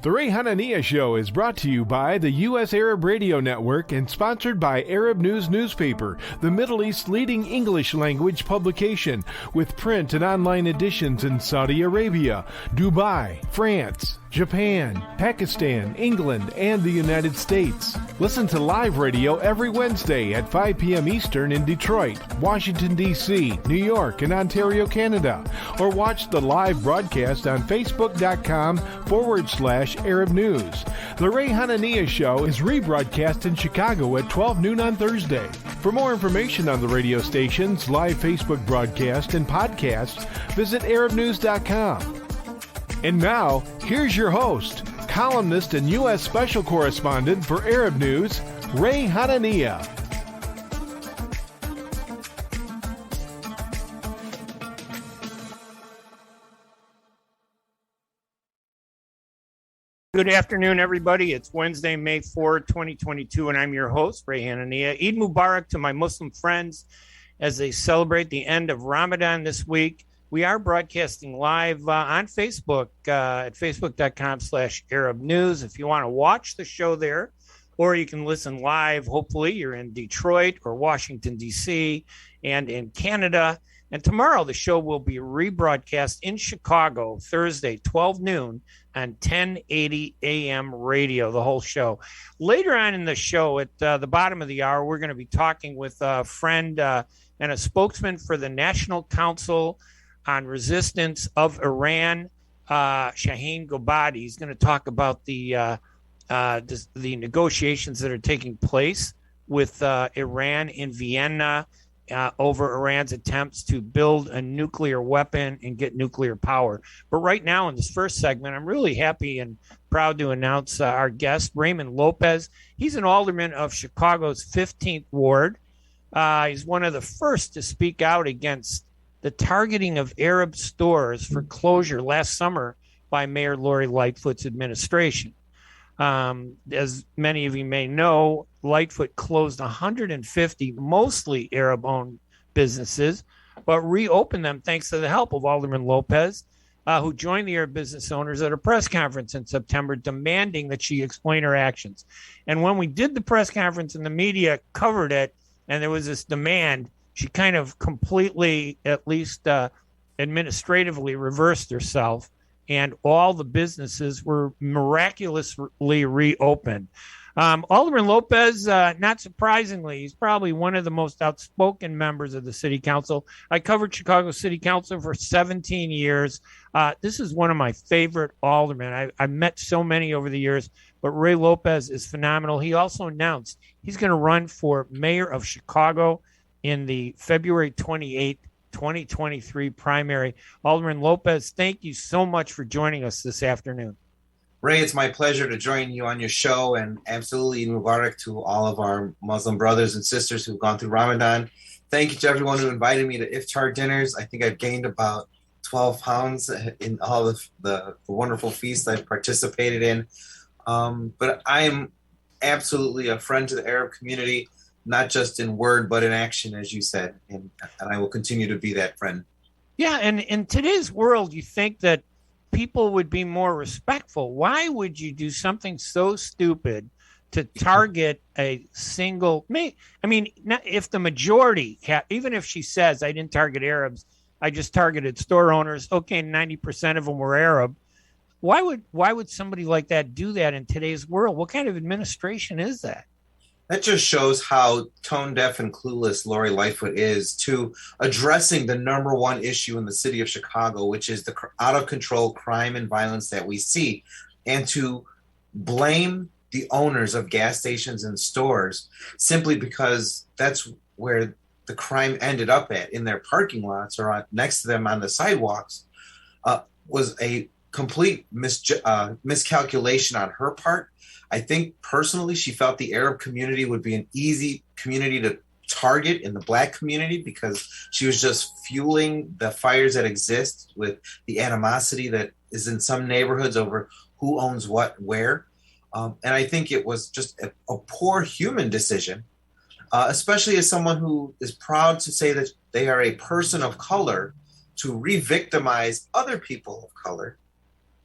The Ray Hanania Show is brought to you by the U.S. Arab Radio Network and sponsored by Arab News Newspaper, the Middle East's leading English language publication, with print and online editions in Saudi Arabia, Dubai, France, Japan, Pakistan, England, and the United States. Listen to live radio every Wednesday at 5 p.m. Eastern in Detroit, Washington, D.C., New York, and Ontario, Canada. Or watch the live broadcast on Facebook.com/Arab News. The Ray Hanania Show is rebroadcast in Chicago at 12 noon on Thursday. For more information on the radio stations, live Facebook broadcast, and podcasts, visit ArabNews.com. And now, here's your host, columnist and U.S. Special Correspondent for Arab News, Ray Hanania. Good afternoon, everybody. It's Wednesday, May 4, 2022, and I'm your host, Ray Hanania. Eid Mubarak to my Muslim friends as they celebrate the end of Ramadan this week. We are broadcasting live on Facebook at facebook.com/Arab News. If you want to watch the show there, or you can listen live. Hopefully you're in Detroit or Washington, D.C. and in Canada. And tomorrow the show will be rebroadcast in Chicago, Thursday, 12 noon on 1080 AM radio, the whole show. Later on in the show, at the bottom of the hour, we're going to be talking with a friend and a spokesman for the National Council on Resistance of Iran, Shaheen Gobadi. He's going to talk about the negotiations that are taking place with Iran in Vienna over Iran's attempts to build a nuclear weapon and get nuclear power. But right now in this first segment, I'm really happy and proud to announce our guest, Raymond Lopez. He's an alderman of Chicago's 15th Ward. He's one of the first to speak out against the targeting of Arab stores for closure last summer by Mayor Lori Lightfoot's administration. As many of you may know, Lightfoot closed 150 mostly Arab-owned businesses, but reopened them thanks to the help of Alderman Lopez, who joined the Arab business owners at a press conference in September, demanding that she explain her actions. And when we did the press conference and the media covered it, and there was this demand, she kind of completely, at least administratively, reversed herself, and all the businesses were miraculously reopened. Alderman Lopez, not surprisingly, he's probably one of the most outspoken members of the city council. I covered Chicago City Council for 17 years. This is one of my favorite aldermen. I met so many over the years, but Ray Lopez is phenomenal. He also announced he's going to run for mayor of Chicago in the February 28th, 2023 primary. Alderman Lopez, thank you so much for joining us this afternoon. Ray, it's my pleasure to join you on your show, and absolutely Mubarak to all of our Muslim brothers and sisters who've gone through Ramadan. Thank you to everyone who invited me to iftar dinners. I think I've gained about 12 pounds in all of the wonderful feasts I've participated in. But I am absolutely a friend to the Arab community, not just in word, but in action, as you said. And I will continue to be that friend. Yeah, and in today's world, you think that people would be more respectful. Why would you do something so stupid to target a single? I mean, if the majority, even if she says, I didn't target Arabs, I just targeted store owners, okay, 90% of them were Arab. Why would somebody like that do that in today's world? What kind of administration is that? That just shows how tone deaf and clueless Lori Lightfoot is to addressing the number one issue in the city of Chicago, which is the out of control crime and violence that we see, and to blame the owners of gas stations and stores simply because that's where the crime ended up at, in their parking lots or next to them on the sidewalks, was a complete miscalculation on her part. I think personally she felt the Arab community would be an easy community to target in the Black community because she was just fueling the fires that exist with the animosity that is in some neighborhoods over who owns what where. And I think it was just a poor human decision, especially as someone who is proud to say that they are a person of color, to re-victimize other people of color,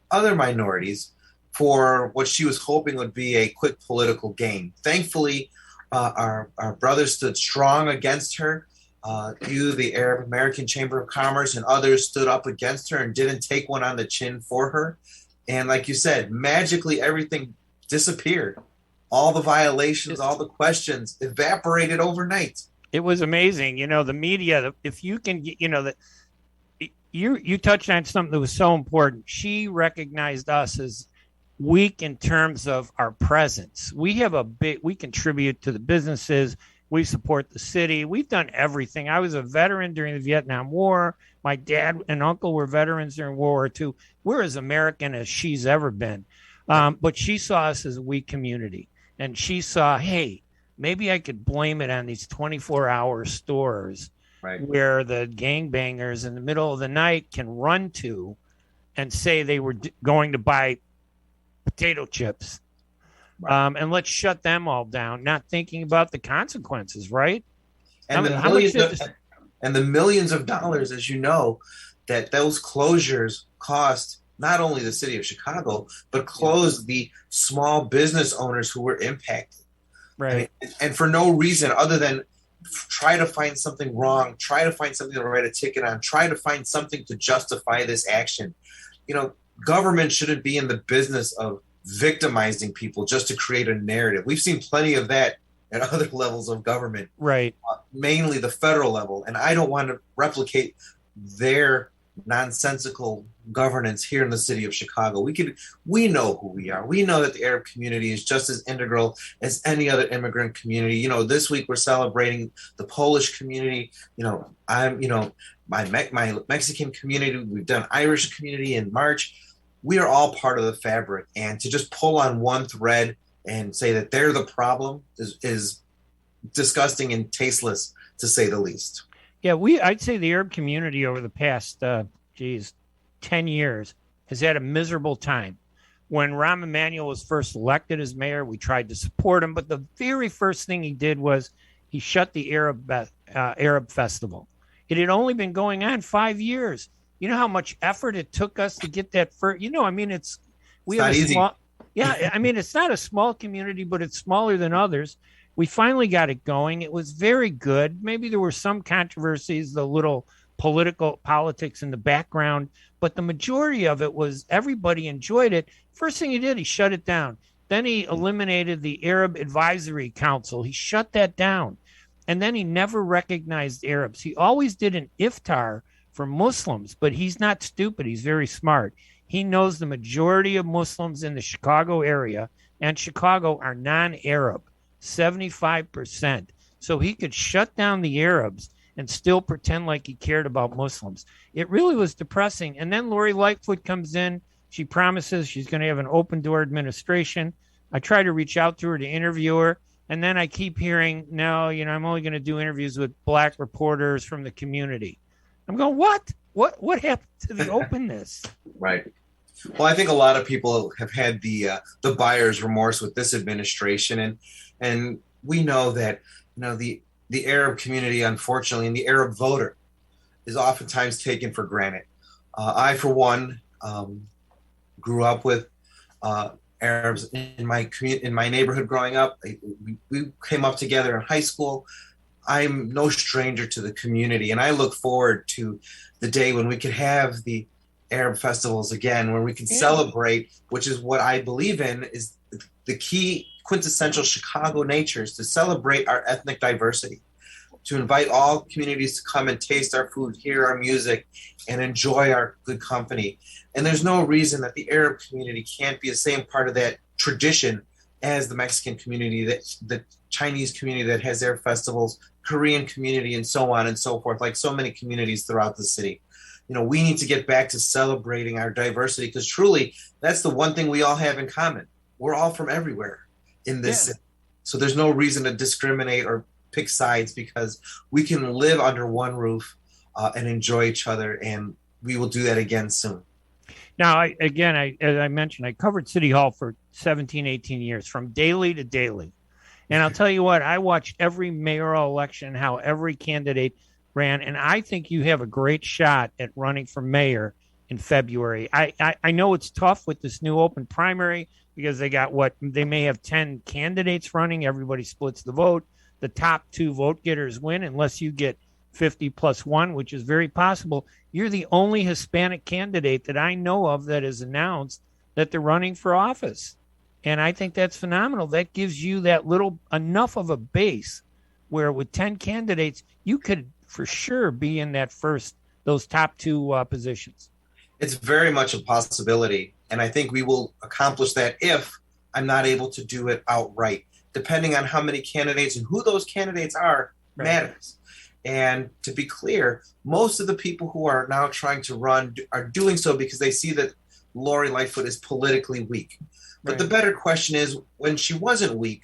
other minorities, for what she was hoping would be a quick political gain. Thankfully, our brothers stood strong against her. The Arab American Chamber of Commerce and others stood up against her and didn't take one on the chin for her. And like you said, magically everything disappeared. All the violations, all the questions evaporated overnight. It was amazing. The media, if you can get, you touched on something that was so important. She recognized us as weak in terms of our presence. We contribute to the businesses. We support the city. We've done everything. I was a veteran during the Vietnam War. My dad and uncle were veterans during World War II. We're as American as she's ever been. But she saw us as a weak community. And she saw, hey, maybe I could blame it on these 24-hour stores where the gangbangers in the middle of the night can run to and say they were going to buy potato chips. And let's shut them all down, not thinking about the consequences, right? And the millions of dollars, as you know, that those closures cost not only the city of Chicago, but closed the small business owners who were impacted. Right. And for no reason other than try to find something wrong, try to find something to write a ticket on, try to find something to justify this action. Government shouldn't be in the business of victimizing people just to create a narrative. We've seen plenty of that at other levels of government, right? Mainly the federal level. And I don't want to replicate their nonsensical governance here in the city of Chicago. We know who we are. We know that the Arab community is just as integral as any other immigrant community. This week we're celebrating the Polish community. My Mexican community. We've done Irish community in March. We are all part of the fabric, and to just pull on one thread and say that they're the problem is disgusting and tasteless, to say the least. Yeah, I'd say the Arab community over the past 10 years has had a miserable time. When Rahm Emanuel was first elected as mayor, we tried to support him, but the very first thing he did was he shut the Arab Festival. It had only been going on 5 years. You know how much effort it took us to get that first. It's not easy. It's not a small community, but it's smaller than others. We finally got it going. It was very good. Maybe there were some controversies, the little politics in the background, but the majority of it was everybody enjoyed it. First thing he did, he shut it down. Then he eliminated the Arab Advisory Council. He shut that down. And then he never recognized Arabs. He always did an iftar for Muslims, but he's not stupid. He's very smart. He knows the majority of Muslims in the Chicago area and Chicago are non-Arab, 75%. So he could shut down the Arabs and still pretend like he cared about Muslims. It really was depressing. And then Lori Lightfoot comes in. She promises she's going to have an open-door administration. I try to reach out to her to interview her. And then I keep hearing, no, I'm only going to do interviews with black reporters from the community. I'm going, what? What happened to the openness? Right. Well, I think a lot of people have had the buyer's remorse with this administration, and we know that the Arab community, unfortunately, and the Arab voter is oftentimes taken for granted. I, for one, grew up with Arabs in my neighborhood growing up. We came up together in high school. I'm no stranger to the community, and I look forward to the day when we can have the Arab festivals again, where we can celebrate, which is what I believe in, is the key quintessential Chicago nature, is to celebrate our ethnic diversity, to invite all communities to come and taste our food, hear our music, and enjoy our good company. And there's no reason that the Arab community can't be the same part of that tradition as the Mexican community, the Chinese community that has their festivals, Korean community, and so on and so forth, like so many communities throughout the city. We need to get back to celebrating our diversity, because truly that's the one thing we all have in common. We're all from everywhere in this city. So there's no reason to discriminate or pick sides, because we can live under one roof and enjoy each other, and we will do that again soon. Now, as I mentioned, I covered City Hall for 17, 18 years, from daily to daily. And I'll tell you what, I watched every mayoral election, how every candidate ran, and I think you have a great shot at running for mayor in February. I know it's tough with this new open primary because they may have 10 candidates running. Everybody splits the vote. The top 2 vote getters win unless you get 50 plus 1, which is very possible. You're the only Hispanic candidate that I know of that has announced that they're running for office. And I think that's phenomenal. That gives you that enough of a base where with 10 candidates, you could for sure be in those top 2 positions. It's very much a possibility. And I think we will accomplish that if I'm not able to do it outright. Depending on how many candidates and who those candidates are matters. And to be clear, most of the people who are now trying to run are doing so because they see that Lori Lightfoot is politically weak. But the better question is, when she wasn't weak,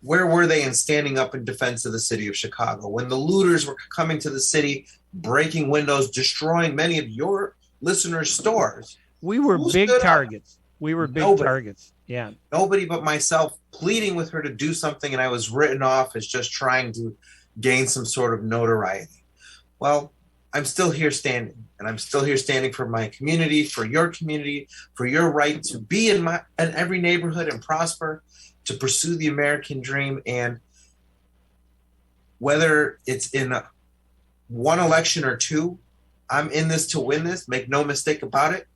where were they in standing up in defense of the city of Chicago? When the looters were coming to the city, breaking windows, destroying many of your listeners' stores. We were big targets. Targets. Yeah. Nobody but myself pleading with her to do something, and I was written off as just trying to gain some sort of notoriety. Well, I'm still here standing, and I'm still here standing for my community, for your right to be in every neighborhood and prosper, to pursue the American dream. And whether it's in one election or 2, I'm in this to win this. Make no mistake about it.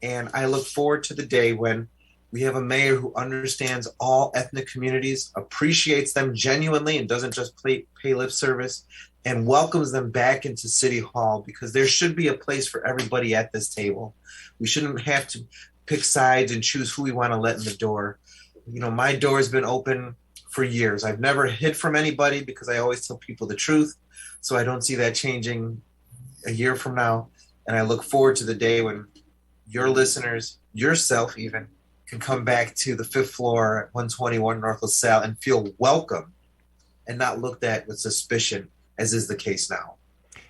And I look forward to the day when we have a mayor who understands all ethnic communities, appreciates them genuinely, and doesn't just pay lip service, and welcomes them back into City Hall, because there should be a place for everybody at this table. We shouldn't have to pick sides and choose who we want to let in the door. You know, my door has been open for years. I've never hid from anybody because I always tell people the truth. So I don't see that changing a year from now. And I look forward to the day when your listeners, yourself even, can come back to the 5th floor at 121 North LaSalle and feel welcome and not looked at with suspicion, as is the case now.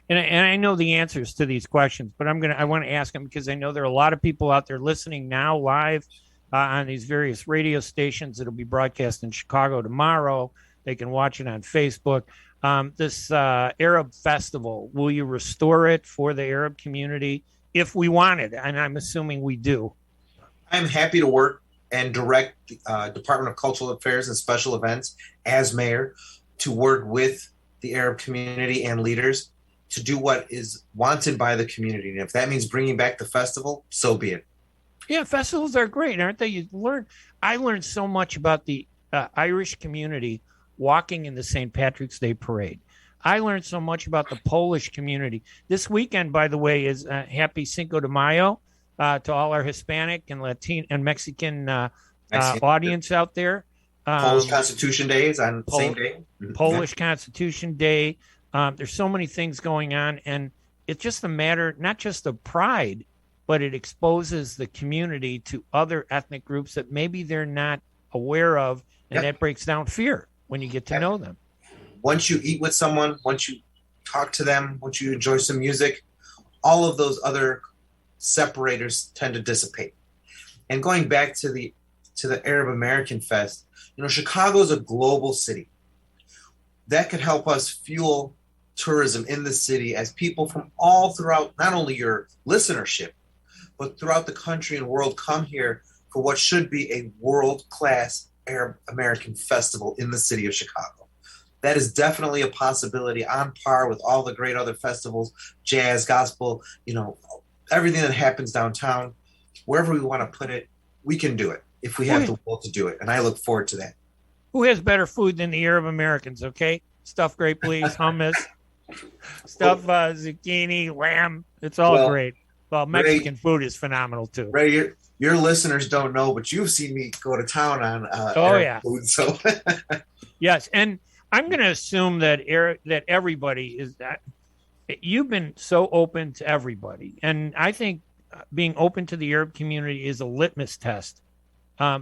And I know the answers to these questions, but I want to ask them because I know there are a lot of people out there listening now live on these various radio stations. It'll be broadcast in Chicago tomorrow. They can watch it on Facebook. This Arab festival, will you restore it for the Arab community if we want it? And I'm assuming we do. I'm happy to work and direct the Department of Cultural Affairs and Special Events as mayor to work with the Arab community and leaders to do what is wanted by the community. And if that means bringing back the festival, so be it. Yeah, festivals are great, aren't they? I learned so much about the Irish community walking in the St. Patrick's Day parade. I learned so much about the Polish community. This weekend, by the way, is happy Cinco de Mayo to all our Hispanic and Latino and Mexican audience out there. Polish Constitution Day is on the same day. Polish Constitution Day. There's so many things going on, and it's just a matter not just of pride, but it exposes the community to other ethnic groups that maybe they're not aware of, and that breaks down fear when you get to know them. Once you eat with someone, once you talk to them, once you enjoy some music, all of those other separators tend to dissipate. And going back to the Arab American Fest, Chicago's a global city. That could help us fuel tourism in the city as people from all throughout, not only your listenership, but throughout the country and world come here for what should be a world-class Arab American festival in the city of Chicago. That is definitely a possibility, on par with all the great other festivals, jazz, gospel, everything that happens downtown. Wherever we want to put it, we can do it if we have the will to do it. And I look forward to that. Who has better food than the Arab Americans, okay? Stuffed grape leaves, hummus, zucchini, lamb. It's all great. Well, Mexican food is phenomenal, too. Ray, your listeners don't know, but you've seen me go to town on Arab food. So. Yes, and I'm going to assume that everybody is that. You've been so open to everybody. And I think being open to the Arab community is a litmus test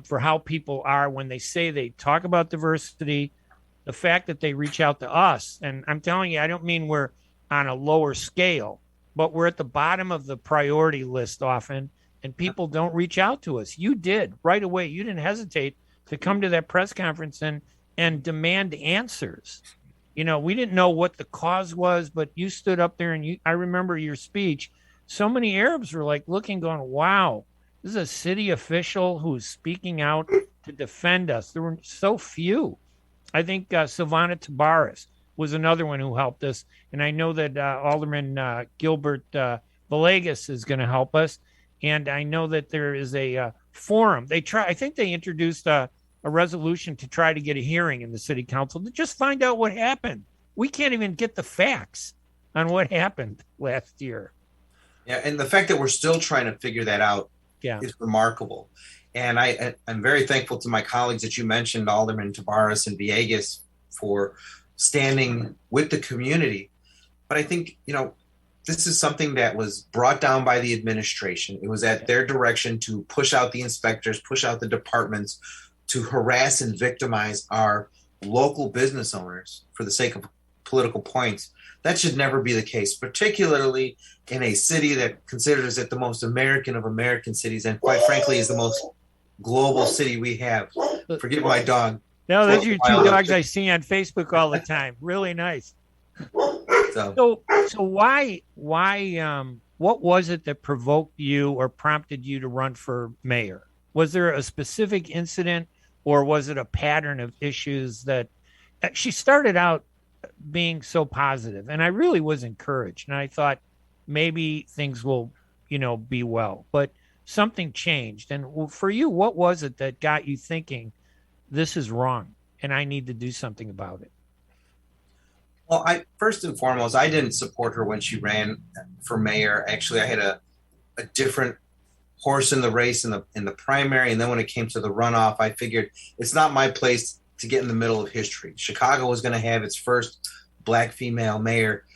for how people are when they say they talk about diversity, the fact that they reach out to us. And I'm telling you, I don't mean we're on a lower scale, but we're at the bottom of the priority list often, and people don't reach out to us. You did right away. You didn't hesitate to come to that press conference and demand answers. We didn't know what the cause was, but you stood up there and I remember your speech so many Arabs were like looking, going, wow, this is a city official who's speaking out to defend us. There were so few. I think Silvana Tabares was another one who helped us. And I know that Alderman Gilbert Villegas is going to help us. And I know that there is a forum. I think they introduced a resolution to try to get a hearing in the city council to just find out what happened. We can't even get the facts on what happened last year. Yeah, and the fact that we're still trying to figure that out is remarkable. And I'm very thankful to my colleagues that you mentioned, Alderman Tabares and Villegas, for standing with the community. But I think, this is something that was brought down by the administration. It was at their direction to push out the inspectors, push out the departments, to harass and victimize our local business owners for the sake of political points. That should never be the case, particularly in a city that considers it the most American of American cities, and quite frankly is the most global city we have. Forgive my dog. No, those are your two dogs I see on Facebook all the time. Really nice. So why what was it that provoked you or prompted you to run for mayor? Was there a specific incident, or was it a pattern of issues that she started out being so positive, and I really was encouraged, and I thought maybe things will, be well, but something changed. And for you, what was it that got you thinking this is wrong and I need to do something about it? Well, first and foremost, I didn't support her when she ran for mayor. Actually, I had a different horse in the race in the primary, and then when it came to the runoff, I figured it's not my place to get in the middle of history. Chicago was going to have its first Black female mayor.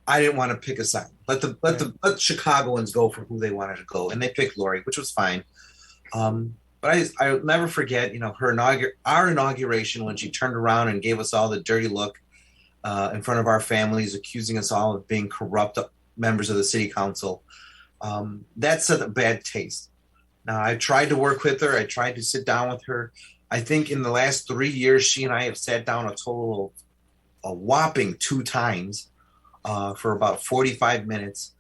I didn't want to pick a side. Let Chicagoans go for who they wanted to go, and they picked Lori, which was fine. But I'll never forget, our inauguration when she turned around and gave us all the dirty look in front of our families, accusing us all of being corrupt members of the city council. That set a bad taste. Now, I tried to work with her. I tried to sit down with her. I think in the last 3 years, she and I have sat down a total of a whopping 2 times for about 45 minutes.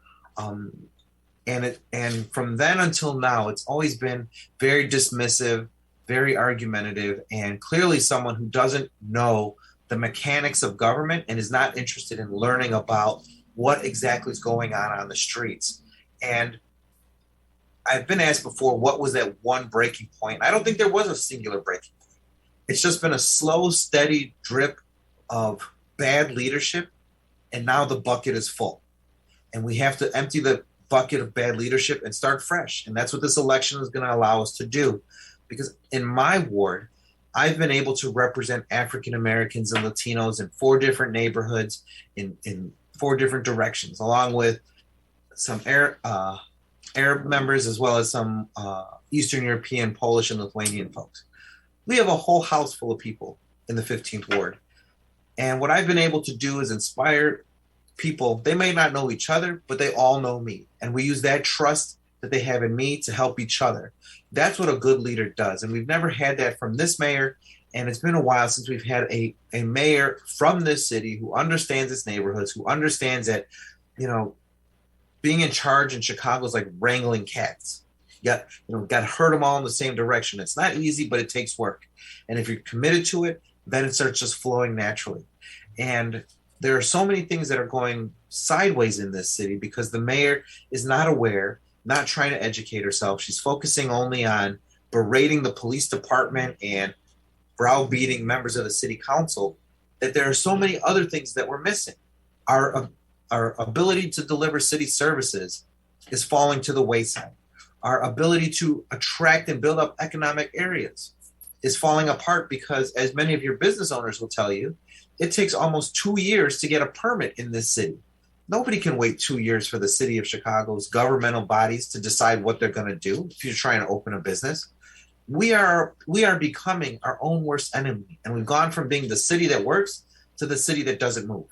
And from then until now, it's always been very dismissive, very argumentative, and clearly someone who doesn't know the mechanics of government and is not interested in learning about what exactly is going on the streets. And I've been asked before, what was that one breaking point? I don't think there was a singular breaking point. It's just been a slow, steady drip of bad leadership, and now the bucket is full. And we have to empty the bucket of bad leadership and start fresh. And that's what this election is going to allow us to do. Because in my ward, I've been able to represent African Americans and Latinos in 4 different neighborhoods in 4 different directions, along with some Arab members, as well as some Eastern European, Polish, and Lithuanian folks. We have a whole house full of people in the 15th ward. And what I've been able to do is inspire people. They may not know each other, but they all know me. And we use that trust that they have in me to help each other. That's what a good leader does. And we've never had that from this mayor. And it's been a while since we've had a mayor from this city who understands its neighborhoods, who understands that, being in charge in Chicago is like wrangling cats. Got to herd them all in the same direction. It's not easy, but it takes work. And if you're committed to it, then it starts just flowing naturally. And there are so many things that are going sideways in this city because the mayor is not aware, not trying to educate herself. She's focusing only on berating the police department and browbeating members of the city council, that there are so many other things that we're missing. Our ability to deliver city services is falling to the wayside. Our ability to attract and build up economic areas is falling apart because, as many of your business owners will tell you, it takes almost 2 years to get a permit in this city. Nobody can wait 2 years for the city of Chicago's governmental bodies to decide what they're going to do if you're trying to open a business. We are becoming our own worst enemy, and we've gone from being the city that works to the city that doesn't move.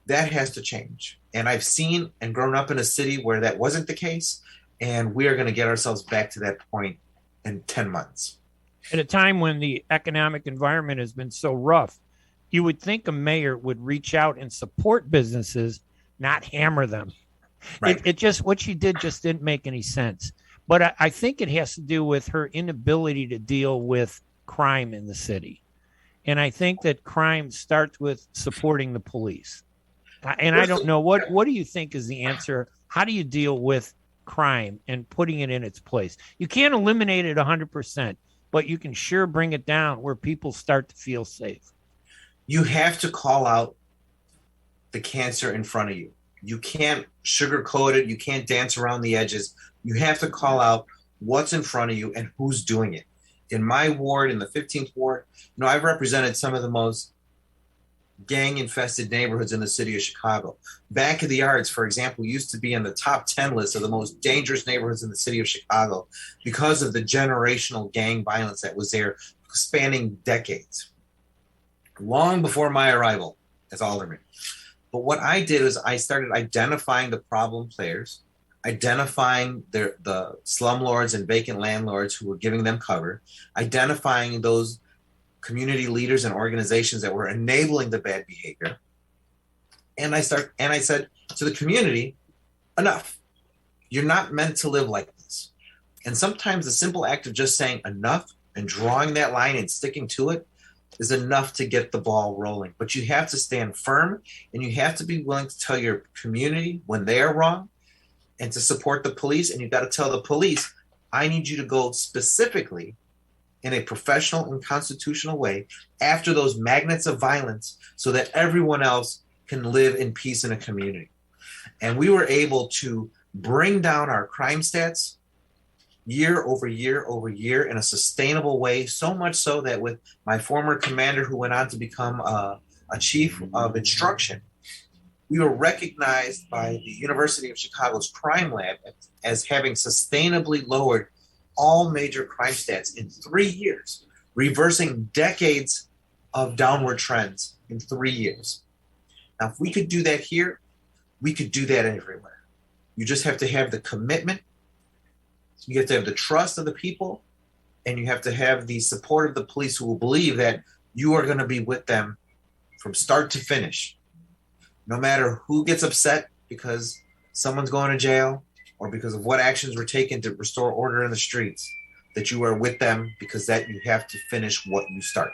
That has to change. And I've seen and grown up in a city where that wasn't the case, and we are going to get ourselves back to that point in 10 months. At a time when the economic environment has been so rough, you would think a mayor would reach out and support businesses, not hammer them. Right. It just, what she did just didn't make any sense. But I think it has to do with her inability to deal with crime in the city. And I think that crime starts with supporting the police. And I don't know, what do you think is the answer? How do you deal with crime and putting it in its place? You can't eliminate it 100%, but you can sure bring it down where people start to feel safe. You have to call out the cancer in front of you. You can't sugarcoat it. You can't dance around the edges. You have to call out what's in front of you and who's doing it. In my ward, in the 15th ward, I've represented some of the most gang-infested neighborhoods in the city of Chicago. Back of the Yards, for example, used to be in the top 10 list of the most dangerous neighborhoods in the city of Chicago because of the generational gang violence that was there spanning decades, long before my arrival as alderman. But what I did was I started identifying the problem players, identifying the slumlords and vacant landlords who were giving them cover, identifying those community leaders and organizations that were enabling the bad behavior. And I said to the community, enough. You're not meant to live like this. And sometimes the simple act of just saying enough and drawing that line and sticking to it is enough to get the ball rolling. But you have to stand firm, and you have to be willing to tell your community when they are wrong and to support the police. And you've got to tell the police, I need you to go specifically in a professional and constitutional way after those magnets of violence so that everyone else can live in peace in a community. And we were able to bring down our crime stats year over year over year in a sustainable way, so much so that with my former commander, who went on to become a chief of instruction, we were recognized by the University of Chicago's crime lab as having sustainably lowered all major crime stats in 3 years, reversing decades of downward trends in 3 years. Now, if we could do that here, we could do that everywhere. You just have to have the commitment, you have to have the trust of the people, and you have to have the support of the police who will believe that you are going to be with them from start to finish. No matter who gets upset because someone's going to jail, or because of what actions were taken to restore order in the streets, that you are with them because that you have to finish what you start.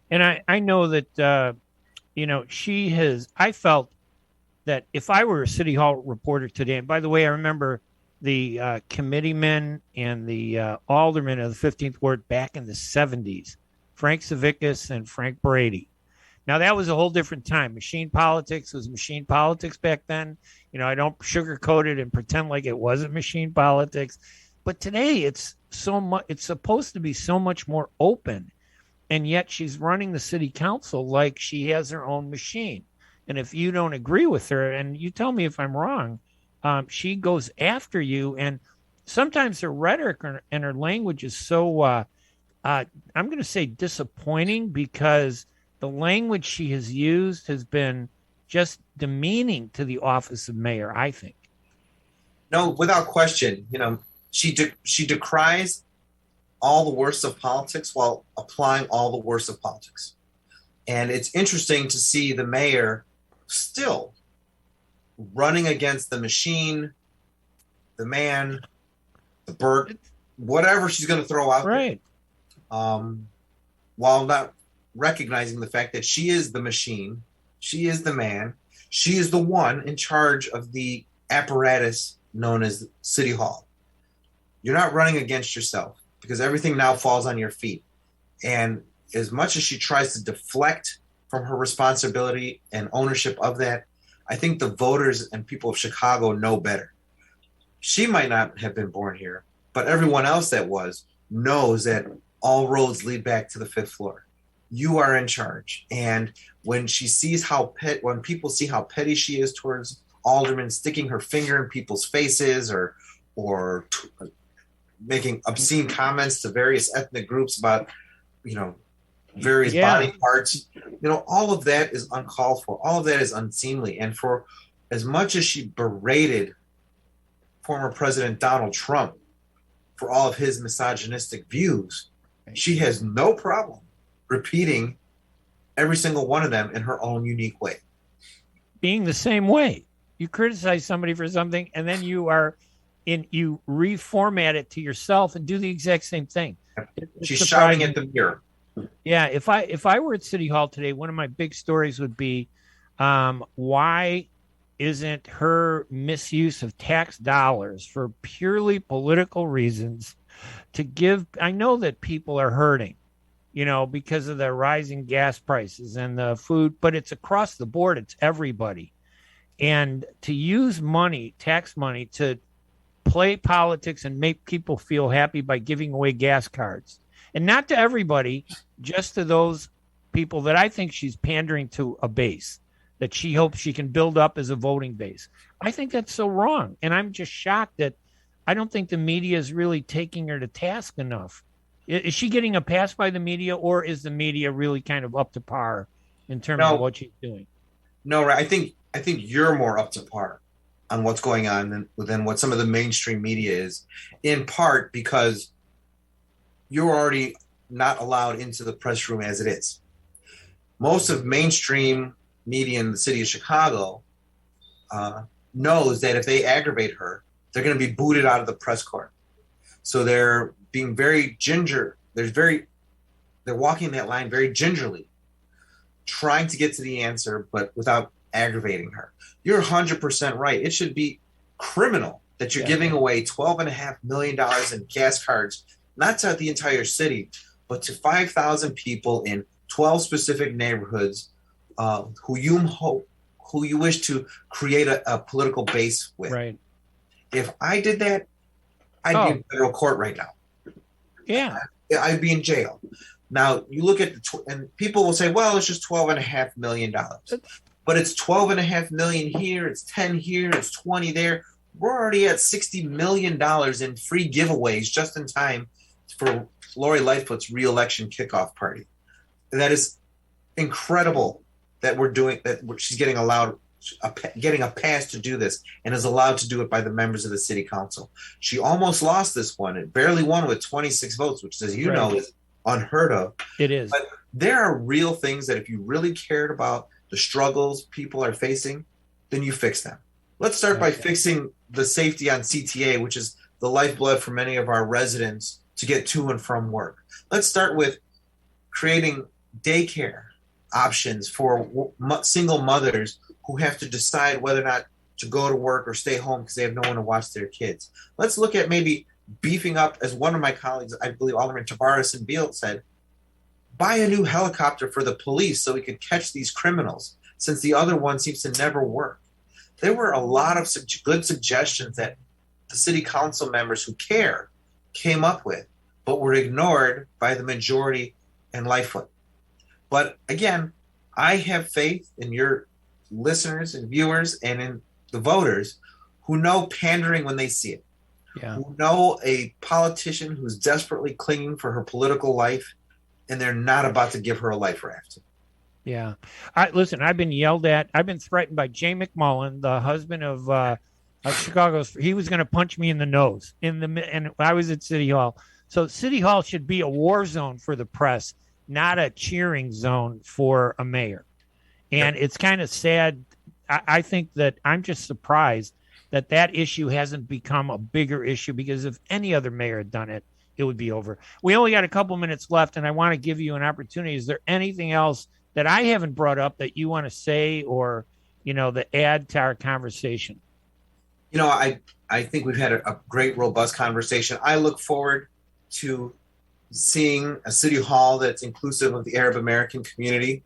And I know that, I felt that if I were a City Hall reporter today, and by the way, I remember the committeemen and the aldermen of the 15th Ward back in the 70s, Frank Savickas and Frank Brady. Now, that was a whole different time. Machine politics was machine politics back then. I don't sugarcoat it and pretend like it wasn't machine politics. But today it's supposed to be so much more open. And yet she's running the city council like she has her own machine. And if you don't agree with her, and you tell me if I'm wrong, she goes after you. And sometimes her rhetoric and her language is so, I'm going to say disappointing, because the language she has used has been just demeaning to the office of mayor, I think. No, without question. She decries all the worst of politics while applying all the worst of politics. And it's interesting to see the mayor still running against the machine, the man, the bird, whatever she's going to throw out right there. While not recognizing the fact that she is the machine, she is the man, she is the one in charge of the apparatus known as City Hall. You're not running against yourself, because everything now falls on your feet. And as much as she tries to deflect from her responsibility and ownership of that, I think the voters and people of Chicago know better. She might not have been born here, but everyone else that knows that all roads lead back to the 5th floor. You are in charge. And when she sees when people see how petty she is towards aldermen, sticking her finger in people's faces or making obscene comments to various ethnic groups about, various body parts, all of that is uncalled for. All of that is unseemly. And for as much as she berated former President Donald Trump for all of his misogynistic views, she has no problem repeating every single one of them in her own unique way. Being the same way. You criticize somebody for something, and then you reformat it to yourself and do the exact same thing. She's shouting at the mirror. Yeah, if I were at City Hall today, one of my big stories would be, why isn't her misuse of tax dollars for purely political reasons to give? I know that people are hurting, because of the rising gas prices and the food, but it's across the board. It's everybody. And to use money, tax money, to play politics and make people feel happy by giving away gas cards, and not to everybody, just to those people that I think she's pandering to a base that she hopes she can build up as a voting base. I think that's so wrong. And I'm just shocked that I don't think the media is really taking her to task enough. Is she getting a pass by the media, or is the media really kind of up to par in terms of what she's doing? No, right. I think you're more up to par on what's going on than what some of the mainstream media is, in part because you're already not allowed into the press room as it is. Most of mainstream media in the city of Chicago knows that if they aggravate her, they're going to be booted out of the press corps. So they're being very ginger. They're walking that line very gingerly, trying to get to the answer, but without aggravating her. You're 100% right. It should be criminal that you're giving away $12.5 million in gas cards, not to the entire city, but to 5,000 people in 12 specific neighborhoods who you wish to create a political base with. Right. If I did that, I'd be in federal court right now. Yeah. I'd be in jail. Now, you look at and people will say, well, it's just $12.5 million. But it's $12.5 million here, it's 10 here, it's 20 there. We're already at $60 million in free giveaways just in time for Lori Lightfoot's re-election kickoff party. That is incredible that we're doing that. She's getting a pass to do this, and is allowed to do it by the members of the city council. She almost lost this one. It barely won with 26 votes, which, as you know, is unheard of. It is. But there are real things that if you really cared about the struggles people are facing, then you fix them. Let's start by fixing the safety on CTA, which is the lifeblood for many of our residents to get to and from work. Let's start with creating daycare options for single mothers who have to decide whether or not to go to work or stay home because they have no one to watch their kids. Let's look at maybe beefing up, as one of my colleagues, I believe Alderman Tavares and Beal said, buy a new helicopter for the police so we can catch these criminals, since the other one seems to never work. There were a lot of good suggestions that the city council members who care came up with, but were ignored by the majority and Lightfoot. But again, I have faith in your listeners and viewers and in the voters who know pandering when they see it, who know a politician who's desperately clinging for her political life, and they're not about to give her a life raft. Yeah. Listen, I've been yelled at. I've been threatened by Jay McMullen, the husband of Chicago's. He was going to punch me in the nose and I was at City Hall. So City Hall should be a war zone for the press, not a cheering zone for a mayor. And it's kind of sad. I think that I'm just surprised that issue hasn't become a bigger issue, because if any other mayor had done it, it would be over. We only got a couple minutes left, and I want to give you an opportunity. Is there anything else that I haven't brought up that you want to say, or, that add to our conversation? I think we've had a great, robust conversation. I look forward to seeing a city hall that's inclusive of the Arab American community,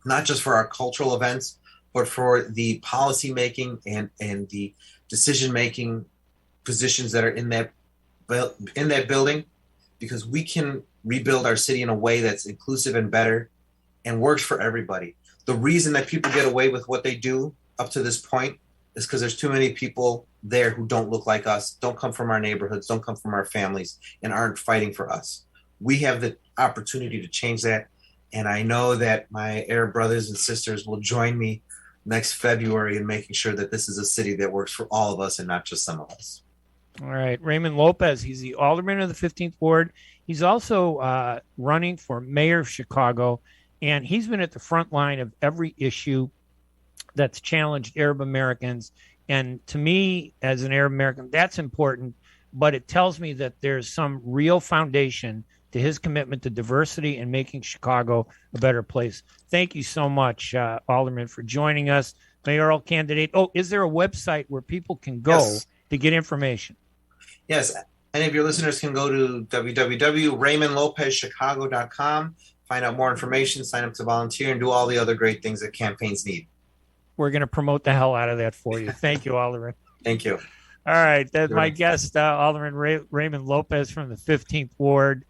not just for our cultural events, but for the policy making and the decision making positions that are in that building, because we can rebuild our city in a way that's inclusive and better and works for everybody. The reason that people get away with what they do up to this point is because there's too many people there who don't look like us, don't come from our neighborhoods, don't come from our families, and aren't fighting for us. We have the opportunity to change that, and I know that my Arab brothers and sisters will join me next February in making sure that this is a city that works for all of us and not just some of us. All right. Raymond Lopez, he's the alderman of the 15th Ward. He's also running for mayor of Chicago, and he's been at the front line of every issue that's challenged Arab Americans. And to me, as an Arab American, that's important. But it tells me that there's some real foundation to his commitment to diversity and making Chicago a better place. Thank you so much, Alderman, for joining us. Mayoral candidate. Oh, is there a website where people can go to get information? Yes. Any of your listeners can go to www.raymondlopezchicago.com, find out more information, sign up to volunteer, and do all the other great things that campaigns need. We're going to promote the hell out of that for you. Thank you, Alderman. Thank you. All right. That's my guest, Alderman Raymond Lopez from the 15th Ward,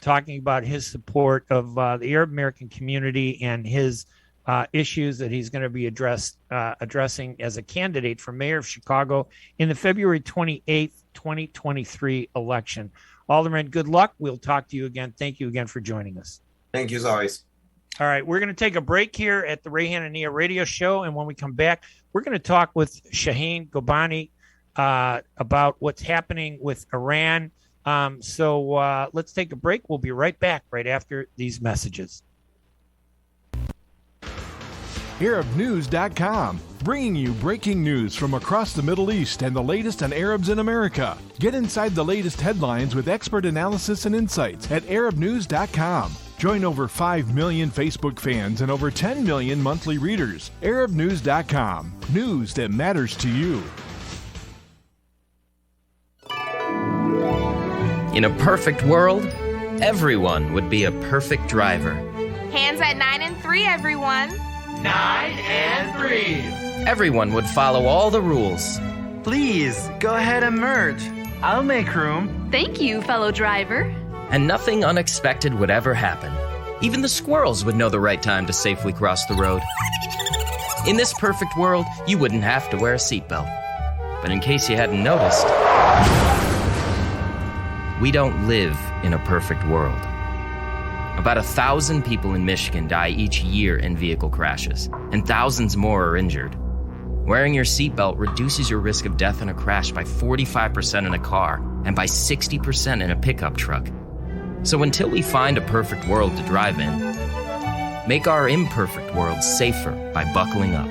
talking about his support of the Arab American community and his issues that he's going to be addressing as a candidate for mayor of Chicago in the February 28th, 2023 election. Alderman, good luck. We'll talk to you again. Thank you again for joining us. Thank you as always. All right, we're going to take a break here at the Hanania Radio Show, and when we come back, we're going to talk with Shaheen Gobani about what's happening with Iran. So let's take a break. We'll be right back right after these messages. ArabNews.com, bringing you breaking news from across the Middle East and the latest on Arabs in America. Get inside the latest headlines with expert analysis and insights at ArabNews.com. Join over 5 million Facebook fans and over 10 million monthly readers. ArabNews.com, news that matters to you. In a perfect world, everyone would be a perfect driver. Hands at 9 and 3, everyone. 9 and 3. Everyone would follow all the rules. Please, go ahead and merge. I'll make room. Thank you, fellow driver. And nothing unexpected would ever happen. Even the squirrels would know the right time to safely cross the road. In this perfect world, you wouldn't have to wear a seatbelt. But in case you hadn't noticed, we don't live in a perfect world. About 1,000 people in Michigan die each year in vehicle crashes, and thousands more are injured. Wearing your seatbelt reduces your risk of death in a crash by 45% in a car and by 60% in a pickup truck. So until we find a perfect world to drive in, make our imperfect world safer by buckling up.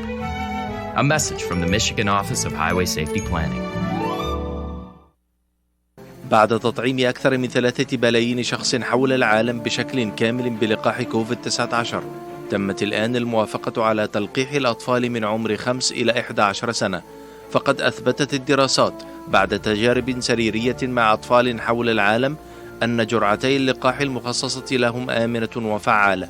A message from the Michigan Office of Highway Safety Planning. بعد تطعيم أكثر من 3 بلايين شخص حول العالم بشكل كامل بلقاح كوفيد-19 تمت الآن الموافقة على تلقيح الأطفال من عمر 5 إلى 11 سنة. فقد أثبتت الدراسات بعد تجارب سريرية مع أطفال حول العالم أن جرعتي اللقاح المخصصة لهم آمنة وفعالة.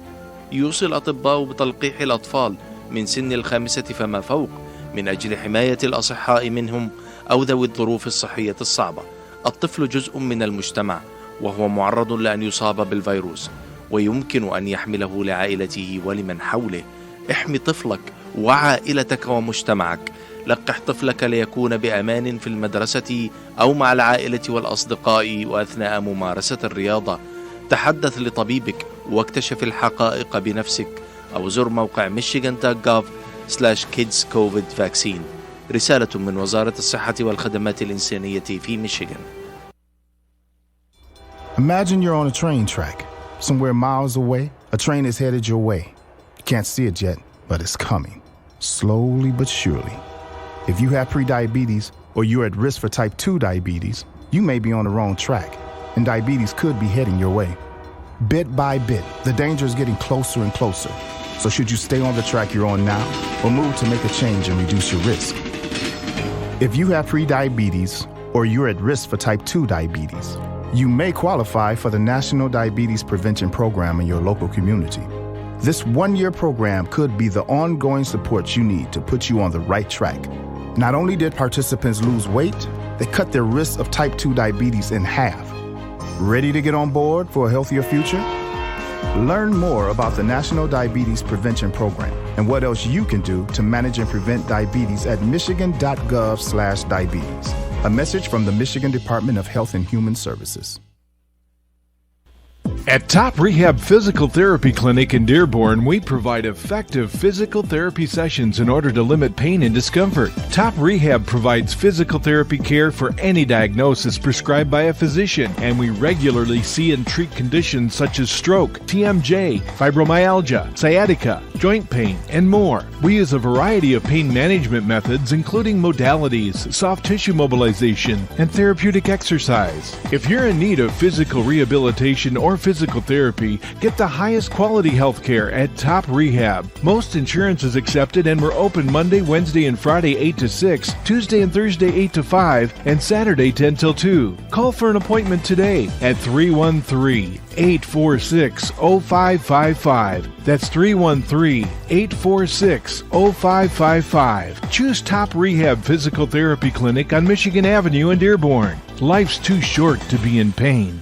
يوصي الأطباء بتلقيح الأطفال من سن 5 فما فوق من أجل حماية الأصحاء منهم أو ذوي الظروف الصحية الصعبة. الطفل جزء من المجتمع وهو معرض لأن يصاب بالفيروس ويمكن أن يحمله لعائلته ولمن حوله. احمي طفلك وعائلتك ومجتمعك. لقح طفلك ليكون بأمان في المدرسة أو مع العائلة والأصدقاء وأثناء ممارسة الرياضة. تحدث لطبيبك واكتشف الحقائق بنفسك أو زر موقع michigan.gov/kidscovidvaccine. رسالة من وزارة الصحة والخدمات الإنسانية في ميشيغان. Imagine you're on a train track. Somewhere miles away, a train is headed your way. You can't see it yet, but it's coming. Slowly but surely. If you have prediabetes or you're at risk for type 2 diabetes, you may be on the wrong track, and diabetes could be heading your way. Bit by bit, the danger is getting closer and closer. So should you stay on the track you're on now or move to make a change and reduce your risk? If you have prediabetes or you're at risk for type 2 diabetes, you may qualify for the National Diabetes Prevention Program in your local community. This one-year program could be the ongoing support you need to put you on the right track. Not only did participants lose weight, they cut their risk of type 2 diabetes in half. Ready to get on board for a healthier future? Learn more about the National Diabetes Prevention Program and what else you can do to manage and prevent diabetes at michigan.gov/diabetes. A message from the Michigan Department of Health and Human Services. At Top Rehab Physical Therapy Clinic in Dearborn, we provide effective physical therapy sessions in order to limit pain and discomfort. Top Rehab provides physical therapy care for any diagnosis prescribed by a physician, and we regularly see and treat conditions such as stroke, TMJ, fibromyalgia, sciatica, joint pain, and more. We use a variety of pain management methods, including modalities, soft tissue mobilization, and therapeutic exercise. If you're in need of physical rehabilitation or physical therapy, get the highest quality health care at Top Rehab. Most insurance is accepted, and we're open Monday, Wednesday, and Friday 8 to 6, Tuesday and Thursday 8 to 5, and Saturday 10 till 2. Call for an appointment today at 313-846-0555. That's 313-846-0555. Choose Top Rehab Physical Therapy Clinic on Michigan Avenue in Dearborn. Life's too short to be in pain.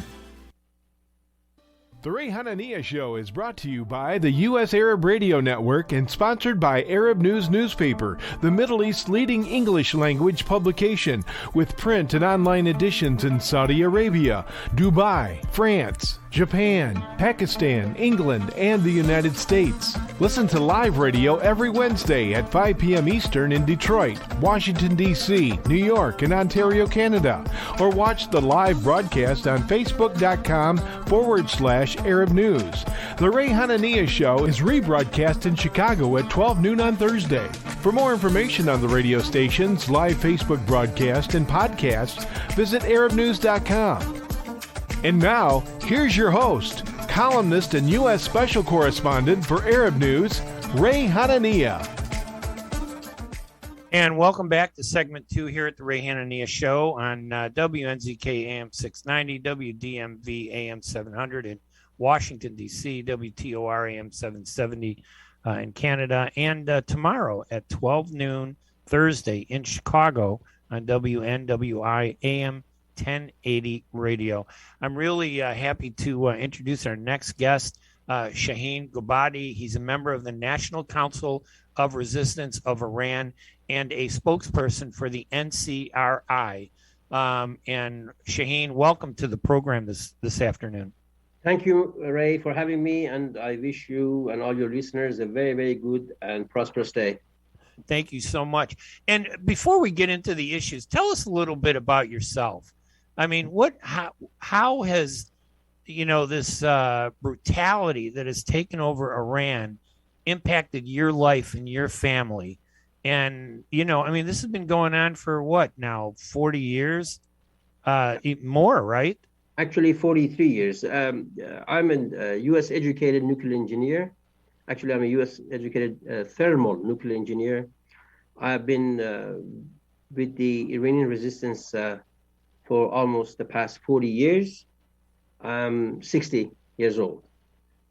The Hanania Show is brought to you by the U.S. Arab Radio Network and sponsored by Arab News Newspaper, the Middle East's leading English language publication, with print and online editions in Saudi Arabia, Dubai, France, Japan, Pakistan, England, and the United States. Listen to live radio every Wednesday at 5 p.m. Eastern in Detroit, Washington, D.C., New York, and Ontario, Canada. Or watch the live broadcast on Facebook.com/Arab News. The Ray Hanania Show is rebroadcast in Chicago at 12 noon on Thursday. For more information on the radio stations, live Facebook broadcast, and podcasts, visit ArabNews.com. And now, here's your host, columnist and U.S. Special Correspondent for Arab News, Ray Hanania. And welcome back to segment 2 here at the Ray Hanania Show on WNZK AM 690, WDMV AM 700 in Washington, D.C., WTOR AM 770 in Canada, and tomorrow at 12 noon Thursday in Chicago on WNWI AM 1080 radio. I'm really happy to introduce our next guest, Shaheen Gobadi. He's a member of the National Council of Resistance of Iran and a spokesperson for the NCRI. And Shaheen, welcome to the program this afternoon. Thank you, Ray, for having me, and I wish you and all your listeners a very, very good and prosperous day. Thank you so much. And before we get into the issues, tell us a little bit about yourself. I mean, how has, this brutality that has taken over Iran impacted your life and your family? And, this has been going on for what now, 40 years? More, right? Actually, 43 years. I'm a U.S. educated nuclear engineer. Actually, I'm a U.S. educated thermal nuclear engineer. I've been with the Iranian resistance for almost the past 40 years. I'm 60 years old.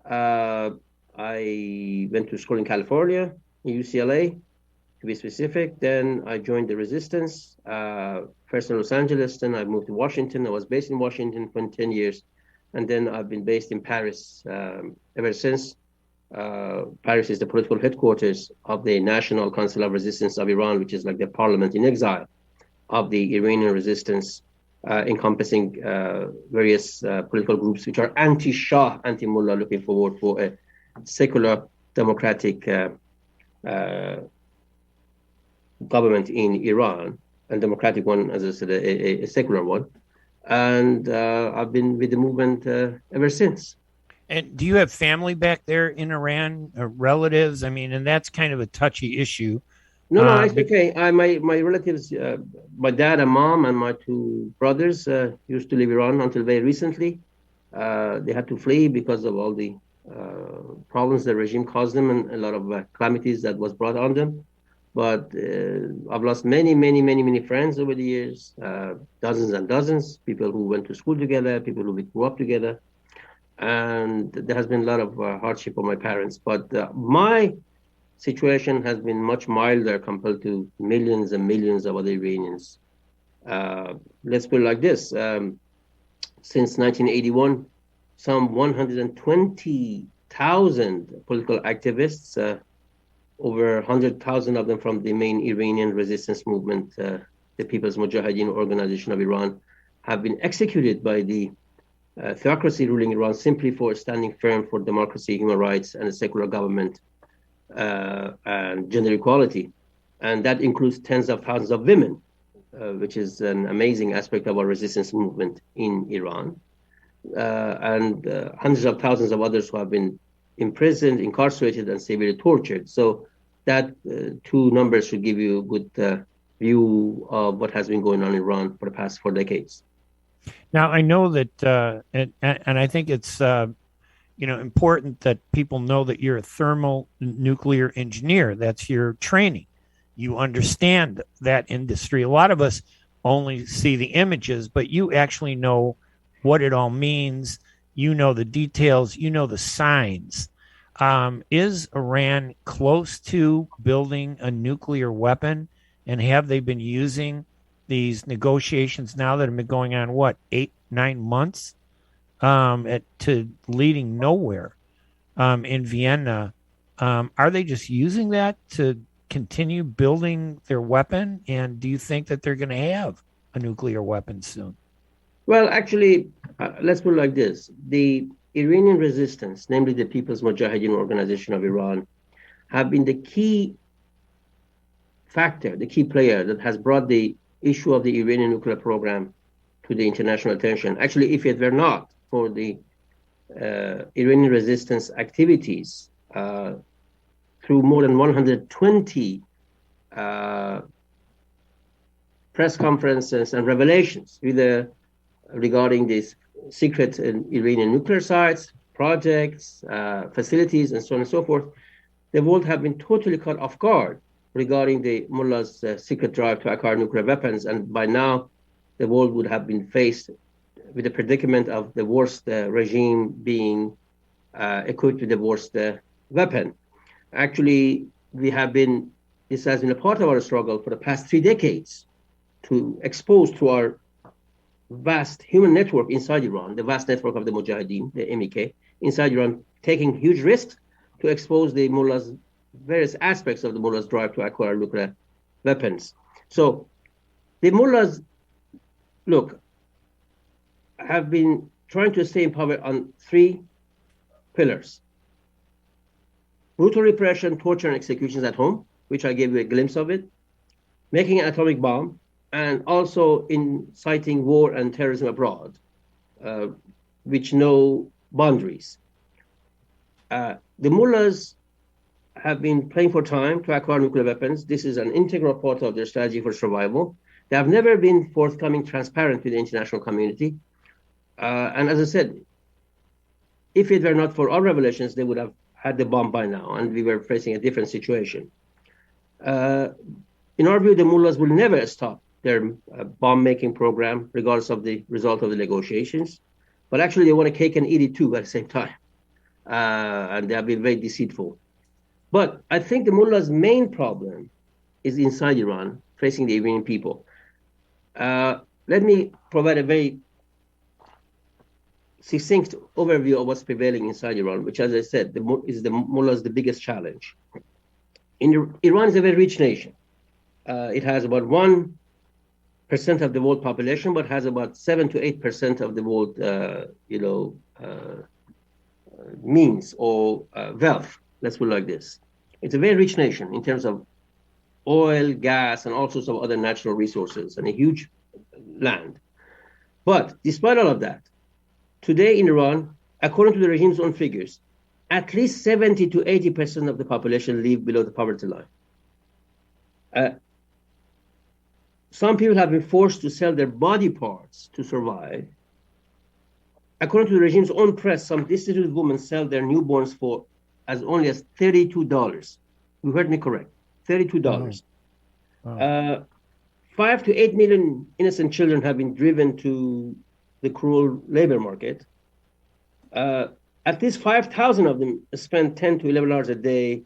I went to school in California, UCLA, to be specific. Then I joined the resistance, first in Los Angeles, then I moved to Washington. I was based in Washington for 10 years. And then I've been based in Paris ever since. Paris is the political headquarters of the National Council of Resistance of Iran, which is like the parliament in exile of the Iranian resistance, encompassing various political groups which are anti-Shah, anti-Mullah, looking forward for a secular, democratic government in Iran, and democratic one, as I said, a secular one. And I've been with the movement ever since. And do you have family back there in Iran, relatives? I mean, and that's kind of a touchy issue. No, it's okay. My relatives, my dad and mom and my two brothers used to live in Iran until very recently. They had to flee because of all the problems the regime caused them and a lot of calamities that was brought on them. But I've lost many friends over the years, dozens and dozens, people who went to school together, people who grew up together. And there has been a lot of hardship on my parents. But my situation has been much milder compared to millions and millions of other Iranians. Let's put it like this. Since 1981, some 120,000 political activists, over 100,000 of them from the main Iranian resistance movement, the People's Mujahideen Organization of Iran, have been executed by the theocracy ruling Iran simply for standing firm for democracy, human rights, and a secular government and gender equality. And that includes tens of thousands of women, which is an amazing aspect of our resistance movement in Iran, and hundreds of thousands of others who have been imprisoned, incarcerated, and severely tortured. So that two numbers should give you a good view of what has been going on in Iran for the past 4 decades. Now, I know that, and I think it's important that people know that you're a thermal nuclear engineer. That's your training. You understand that industry. A lot of us only see the images, but you actually know what it all means. You know the details. You know the signs. Is Iran close to building a nuclear weapon? And have they been using these negotiations now that have been going on, 8-9 months, to leading nowhere in Vienna? Are they just using that to continue building their weapon? And do you think that they're going to have a nuclear weapon soon? Well, actually, let's put it like this. The Iranian resistance, namely the People's Mujahideen Organization of Iran, have been the key factor, the key player that has brought the issue of the Iranian nuclear program to the international attention. Actually, if it were not for the Iranian resistance activities through more than 120 press conferences and revelations regarding these secret Iranian nuclear sites, projects, facilities, and so on and so forth, the world have been totally caught off guard regarding the mullah's secret drive to acquire nuclear weapons. And by now, the world would have been faced with the predicament of the worst regime being equipped with the worst weapon. Actually, this has been a part of our struggle for the past 3 decades to expose to our vast human network inside Iran, the vast network of the Mujahideen, the MEK, inside Iran, taking huge risks to expose the mullah's various aspects of the mullah's drive to acquire nuclear weapons. So the mullahs, have been trying to stay in power on 3 pillars: brutal repression, torture, and executions at home, which I gave you a glimpse of it, making an atomic bomb, and also inciting war and terrorism abroad, which know boundaries. The mullahs have been playing for time to acquire nuclear weapons. This is an integral part of their strategy for survival. They have never been forthcoming, transparent with the international community. And as I said, if it were not for our revelations, they would have had the bomb by now, and we were facing a different situation. In our view, the mullahs will never stop their bomb-making program, regardless of the result of the negotiations. But actually, they want a cake and eat it too at the same time. And they have been very deceitful. But I think the mullah's main problem is inside Iran, facing the Iranian people. Let me provide a very succinct overview of what's prevailing inside Iran, which, as I said, is the mullah's the biggest challenge. Iran is a very rich nation. It has about 1% of the world population, but has about 7 to 8% of the world, means or wealth. Let's put it like this. It's a very rich nation in terms of oil, gas, and all sorts of other natural resources, and a huge land. But despite all of that, today in Iran, according to the regime's own figures, at least 70 to 80% of the population live below the poverty line. Some people have been forced to sell their body parts to survive. According to the regime's own press, some destitute women sell their newborns for as only as $32. You heard me correct, $32. Wow. 5 to 8 million innocent children have been driven to the cruel labor market. At least 5,000 of them spend 10 to 11 hours a day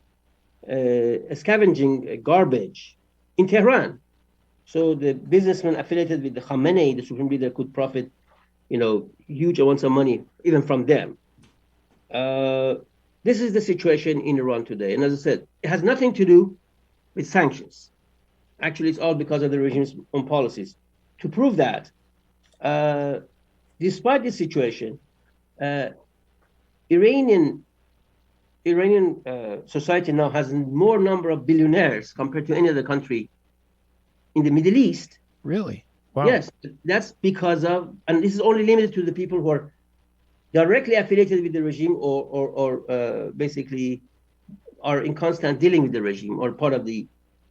scavenging garbage in Tehran. So the businessmen affiliated with the Khamenei, the supreme leader, could profit, huge amounts of money even from them. This is the situation in Iran today. And as I said, it has nothing to do with sanctions. Actually, it's all because of the regime's own policies. To prove that, despite this situation, Iranian society now has more number of billionaires compared to any other country in the Middle East. Really? Wow. Yes, that's because of, and this is only limited to the people who are directly affiliated with the regime or basically are in constant dealing with the regime or part of the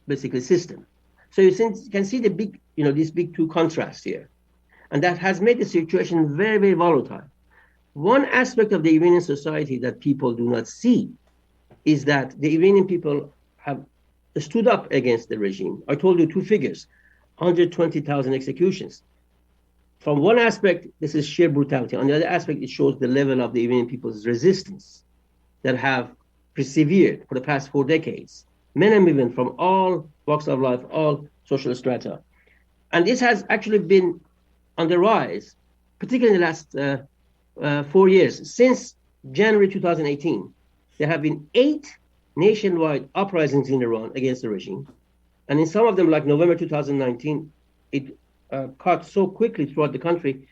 basically system. So you can see the big, these big two contrasts here. And that has made the situation very, very volatile. One aspect of the Iranian society that people do not see is that the Iranian people have stood up against the regime. I told you two figures, 120,000 executions. From one aspect, this is sheer brutality. On the other aspect, it shows the level of the Iranian people's resistance that have persevered for the past 4 decades. Men and women from all walks of life, all social strata. And this has actually been on the rise, particularly in the last 4 years. Since January 2018, there have been 8 nationwide uprisings in Iran against the regime. And in some of them, like November 2019, it caught so quickly throughout the country,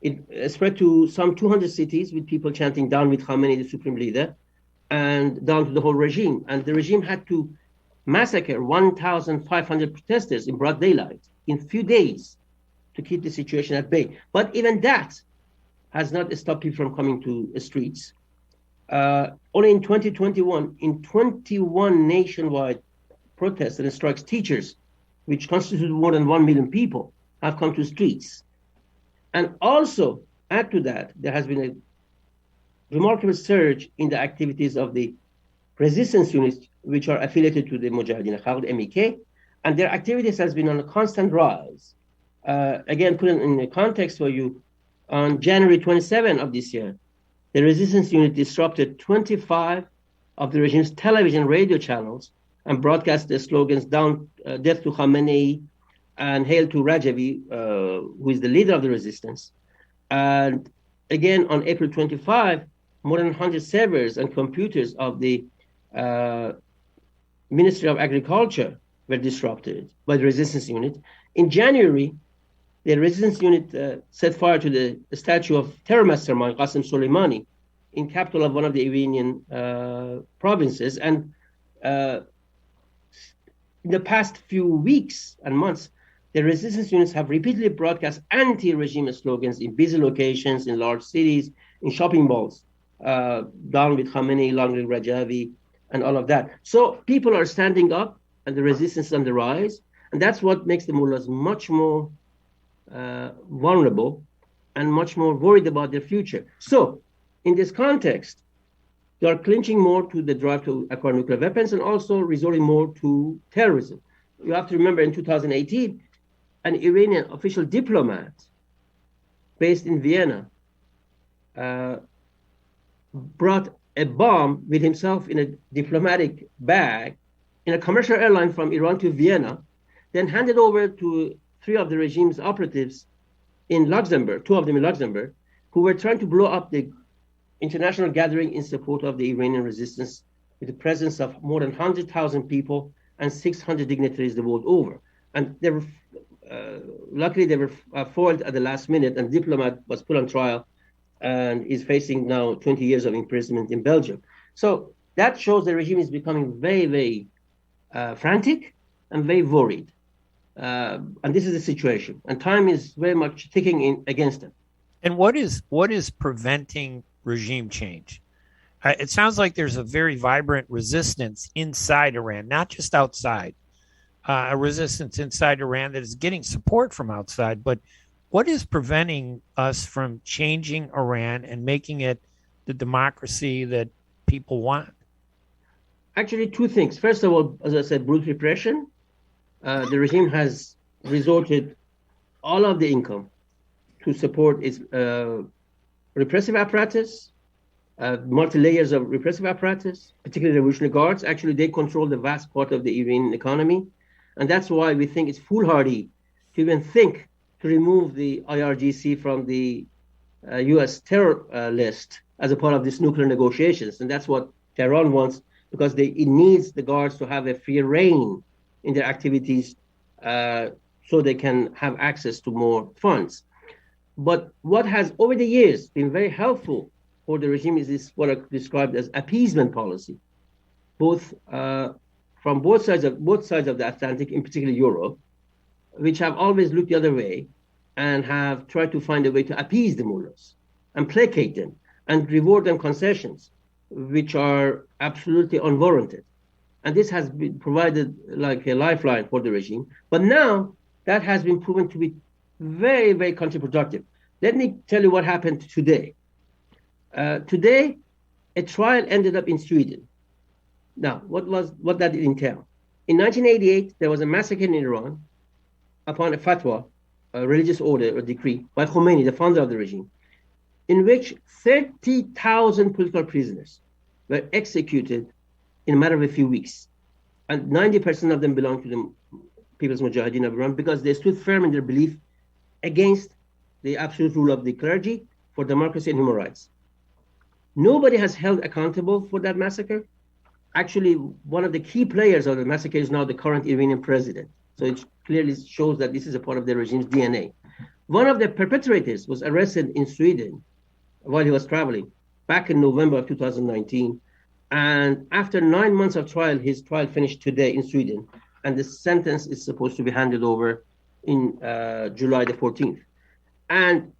it spread to some 200 cities with people chanting down with Khamenei, the supreme leader, and down to the whole regime. And the regime had to massacre 1,500 protesters in broad daylight in a few days to keep the situation at bay. But even that has not stopped people from coming to the streets. Only in 2021, in 21 nationwide protests and strikes, teachers, which constitute more than 1 million people, have come to streets. And also, add to that, there has been a remarkable surge in the activities of the resistance units, which are affiliated to the Mujahideen Khalq, MEK, and their activities has been on a constant rise. Again, put it in a context for you, on January 27 of this year, the resistance unit disrupted 25 of the regime's television radio channels and broadcast the slogans down, death to Khamenei and hail to Rajavi, who is the leader of the resistance. And again, on April 25, more than 100 servers and computers of the Ministry of Agriculture were disrupted by the resistance unit. In January, the resistance unit set fire to the statue of terror mastermind Qasem Soleimani in capital of one of the Iranian provinces. And in the past few weeks and months, the resistance units have repeatedly broadcast anti-regime slogans in busy locations, in large cities, in shopping malls, down with Khamenei, long live Rajavi, and all of that. So people are standing up, and the resistance is on the rise, and that's what makes the mullahs much more vulnerable and much more worried about their future. So, in this context, they are clinching more to the drive to acquire nuclear weapons and also resorting more to terrorism. You have to remember in 2018, an Iranian official diplomat based in Vienna brought a bomb with himself in a diplomatic bag in a commercial airline from Iran to Vienna, then handed over to 3 of the regime's operatives in Luxembourg, 2 of them in Luxembourg, who were trying to blow up the international gathering in support of the Iranian resistance with the presence of more than 100,000 people and 600 dignitaries the world over. And they were, luckily they were foiled at the last minute, and the diplomat was put on trial and is facing now 20 years of imprisonment in Belgium. So that shows the regime is becoming very, very frantic and very worried. And this is the situation. And time is very much ticking in against them. And what is preventing regime change? It sounds like there's a very vibrant resistance inside Iran, not just outside. A resistance inside Iran that is getting support from outside. But what is preventing us from changing Iran and making it the democracy that people want? Actually, 2 things. First of all, as I said, brutal repression. The regime has resorted all of the income to support its repressive apparatus, multi-layers of repressive apparatus, particularly Revolutionary Guards. Actually, they control the vast part of the Iranian economy. And that's why we think it's foolhardy to even think to remove the IRGC from the U.S. terror list as a part of these nuclear negotiations. And that's what Tehran wants, because it needs the guards to have a free reign in their activities so they can have access to more funds. But what has over the years been very helpful for the regime is this what I described as appeasement policy, both from both sides of the Atlantic, in particular Europe, which have always looked the other way and have tried to find a way to appease the mullahs and placate them and reward them concessions, which are absolutely unwarranted. And this has been provided like a lifeline for the regime. But now that has been proven to be very, very counterproductive. Let me tell you what happened today. Today, a trial ended up in Sweden. Now, what that entail? In 1988, there was a massacre in Iran upon a fatwa, a religious order or decree by Khomeini, the founder of the regime, in which 30,000 political prisoners were executed in a matter of a few weeks. And 90% of them belonged to the People's Mujahideen of Iran because they stood firm in their belief against the absolute rule of the clergy for democracy and human rights. Nobody has held accountable for that massacre. Actually, one of the key players of the massacre is now the current Iranian president. So it clearly shows that this is a part of the regime's DNA. One of the perpetrators was arrested in Sweden while he was traveling back in November of 2019. And after 9 months of trial, his trial finished today in Sweden. And the sentence is supposed to be handed over in July the 14th. And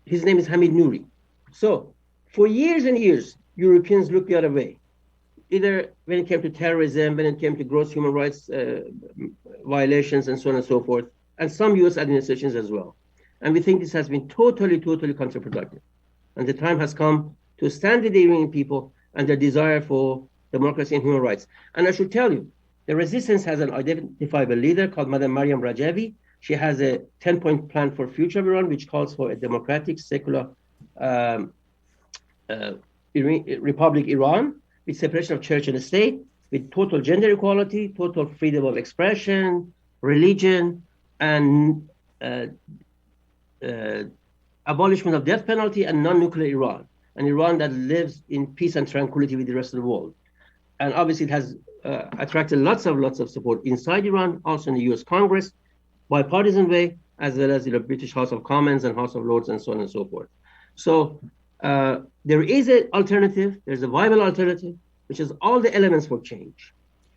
his name is Hamid Nouri. So for years and years, Europeans looked the other way, either when it came to terrorism, when it came to gross human rights violations, and so on and so forth, and some U.S. administrations as well. And we think this has been totally, totally counterproductive. And the time has come to stand with the Iranian people and their desire for democracy and human rights. And I should tell you, the resistance has an identifiable leader called Madam Mariam Rajavi. She has a 10-point plan for future of Iran, which calls for a democratic, secular Republic Iran, with separation of church and state, with total gender equality, total freedom of expression, religion, and abolishment of death penalty, and non-nuclear Iran, an Iran that lives in peace and tranquility with the rest of the world. And obviously it has attracted lots of support inside Iran, also in the US Congress, bipartisan way, as well as the British House of Commons and House of Lords, and so on and so forth. So there is an alternative, there's a viable alternative, which has all the elements for change.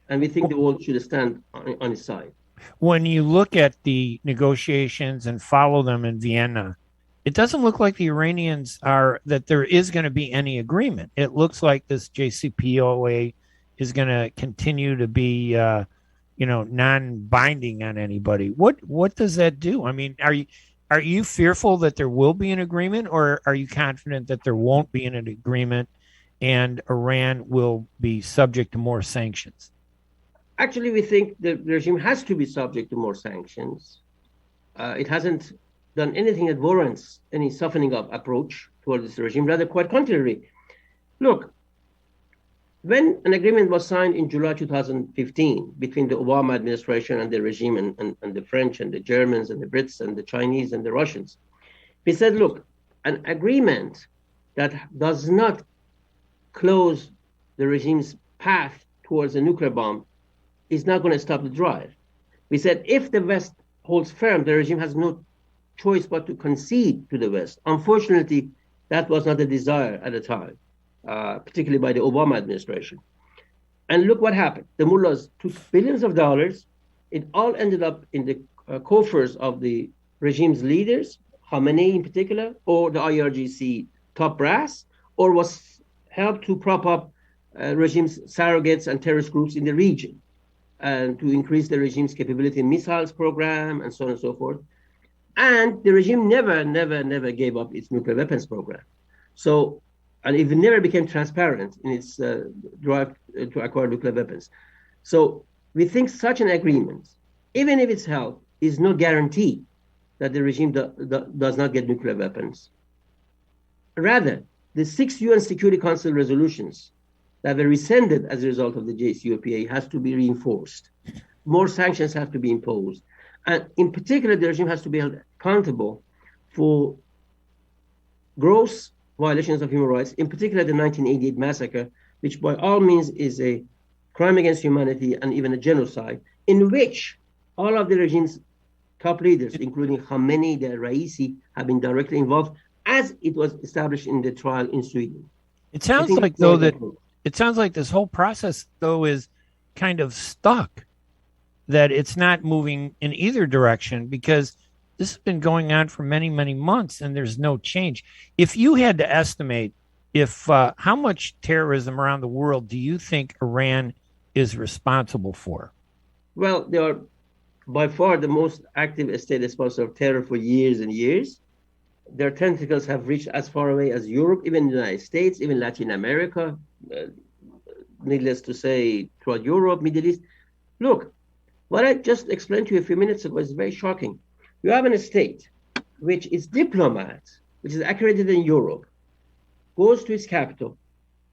And we think the world should stand on its side. When you look at the negotiations and follow them in Vienna, it doesn't look like the Iranians that there is going to be any agreement. It looks like this JCPOA is going to continue to be, non-binding on anybody. What does that do? I mean, are you fearful that there will be an agreement, or are you confident that there won't be an agreement and Iran will be subject to more sanctions? Actually, we think the regime has to be subject to more sanctions. It hasn't done anything that warrants any softening up approach towards this regime. Rather, quite contrary. Look, when an agreement was signed in July 2015 between the Obama administration and the regime and the French and the Germans and the Brits and the Chinese and the Russians, we said, look, an agreement that does not close the regime's path towards a nuclear bomb is not going to stop the drive. We said if the West holds firm, the regime has no choice but to concede to the West. Unfortunately, that was not the desire at the time, particularly by the Obama administration. And look what happened. The mullahs took billions of dollars. It all ended up in the coffers of the regime's leaders, Khamenei in particular, or the IRGC top brass, or was helped to prop up regime's surrogates and terrorist groups in the region, and to increase the regime's capability in missiles program, and so on and so forth. And the regime never gave up its nuclear weapons program. So, and it never became transparent in its drive to acquire nuclear weapons. So we think such an agreement, even if it's held, is no guarantee that the regime does not get nuclear weapons. Rather, the 6 UN Security Council resolutions that were rescinded as a result of the JCPOA has to be reinforced. More sanctions have to be imposed. And in particular, the regime has to be held accountable for gross violations of human rights, in particular the 1988 massacre, which by all means is a crime against humanity and even a genocide, in which all of the regime's top leaders, including Khamenei, the Raisi, have been directly involved, as it was established in the trial in Sweden. It sounds like, though, that it sounds like this whole process, though, is kind of stuck, that it's not moving in either direction, because this has been going on for many, many months, and there's no change. If you had to estimate, how much terrorism around the world do you think Iran is responsible for? Well, they are by far the most active state sponsor of terror for years and years. Their tentacles have reached as far away as Europe, even the United States, even Latin America, needless to say, throughout Europe, Middle East. Look, what I just explained to you a few minutes ago is very shocking. You have a state which is diplomats, which is accredited in Europe, goes to its capital,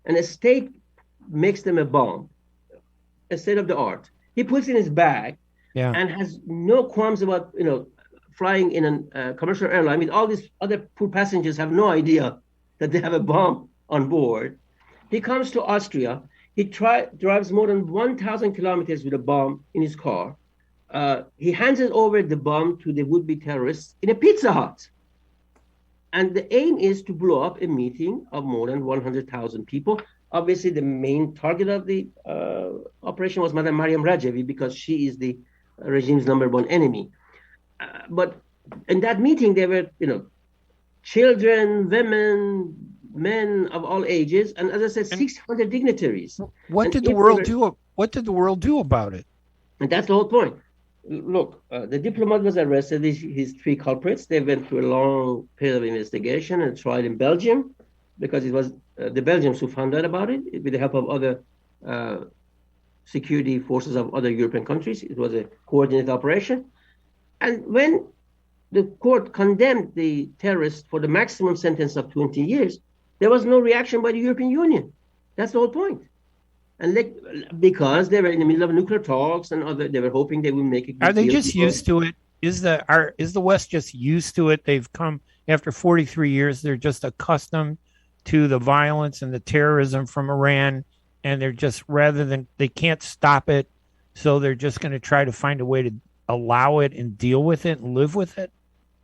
and a state makes them a bomb, a state of the art. He puts it in his bag and has no qualms about, flying in a commercial airline. I mean, all these other poor passengers have no idea that they have a bomb on board. He comes to Austria. He drives more than 1,000 kilometers with a bomb in his car. He hands over the bomb to the would-be terrorists in a Pizza Hut. And the aim is to blow up a meeting of more than 100,000 people. Obviously, the main target of the operation was Madame Mariam Rajavi, because she is the regime's number one enemy. But in that meeting, there were, children, women, men of all ages, and as I said, 600 dignitaries. What did the world do? What did the world do about it? And that's the whole point. Look, the diplomat was arrested. His three culprits. They went through a long period of investigation and trial in Belgium, because it was the Belgians who found out about it with the help of other security forces of other European countries. It was a coordinated operation. And when the court condemned the terrorists for the maximum sentence of 20 years, there was no reaction by the European Union. That's the whole point. And because they were in the middle of nuclear talks and they were hoping they would make it. Are they just used to it? Is the West just used to it? They've come after 43 years. They're just accustomed to the violence and the terrorism from Iran, and they're just, rather than, they can't stop it, so they're just going to try to find a way to allow it and deal with it and live with it.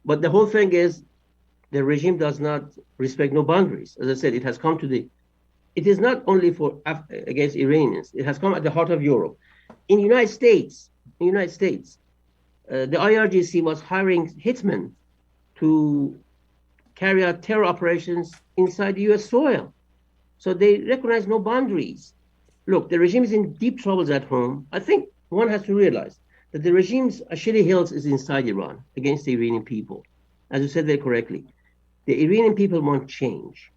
But the whole thing is, the regime does not respect no boundaries. As I said, it has come to it is not only against Iranians. It has come at the heart of Europe. In the United States, the IRGC was hiring hitmen to carry out terror operations inside the U.S. soil. So they recognize no boundaries. Look, the regime is in deep troubles at home. I think one has to realize that the regime's Achilles heels is inside Iran against the Iranian people. As you said very correctly, the Iranian people want change.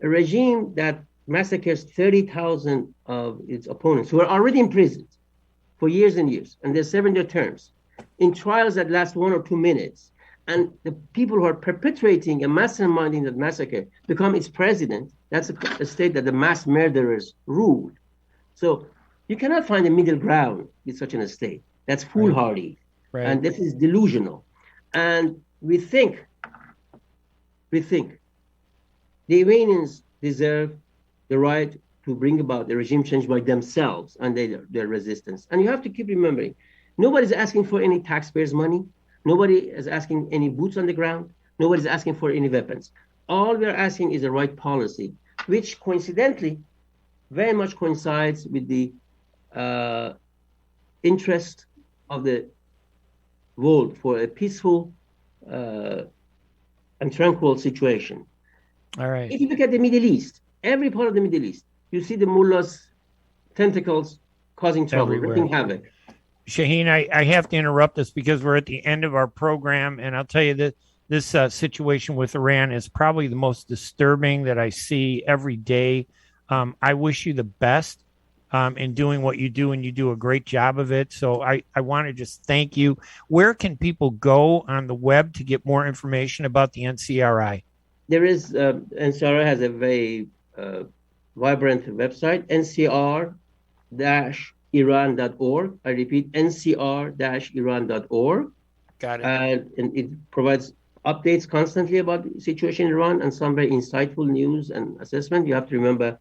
A regime that massacres 30,000 of its opponents who are already imprisoned for years and years, and they're serving their terms in trials that last 1 or 2 minutes. And the people who are perpetrating and masterminding that massacre become its president. That's a state that the mass murderers ruled. So you cannot find a middle ground with such an state. That's foolhardy. Right. And this is delusional. And we think the Iranians deserve the right to bring about the regime change by themselves and their resistance. And you have to keep remembering, nobody's asking for any taxpayers' money. Nobody is asking any boots on the ground. Nobody's asking for any weapons. All we're asking is the right policy, which coincidentally very much coincides with the interest of the world for a peaceful and tranquil situation. All right. If you look at the Middle East, every part of the Middle East, you see the mullahs' tentacles causing trouble, wreaking havoc. Shaheen, I have to interrupt this because we're at the end of our program, and I'll tell you that this situation with Iran is probably the most disturbing that I see every day. I wish you the best in doing what you do, and you do a great job of it. So I want to just thank you. Where can people go on the web to get more information about the NCRI? There is, NCRI has a very vibrant website, ncr-iran.org. I repeat, ncr-iran.org. Got it. And it provides updates constantly about the situation in Iran and some very insightful news and assessment. You have to remember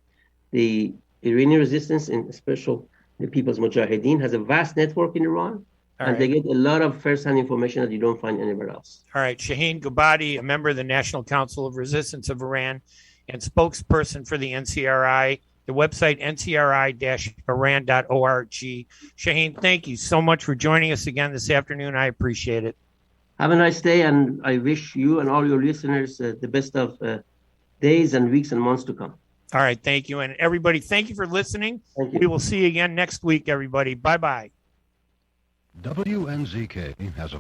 the Iranian resistance, and especially the People's Mujahideen, has a vast network in Iran. And they get a lot of first-hand information that you don't find anywhere else. All right. Shaheen Gubadi, a member of the National Council of Resistance of Iran and spokesperson for the NCRI, the website ncri-iran.org. Shaheen, thank you so much for joining us again this afternoon. I appreciate it. Have a nice day, and I wish you and all your listeners the best of days and weeks and months to come. All right. Thank you. And everybody, thank you for listening. We will see you again next week, everybody. Bye-bye. WNZK has a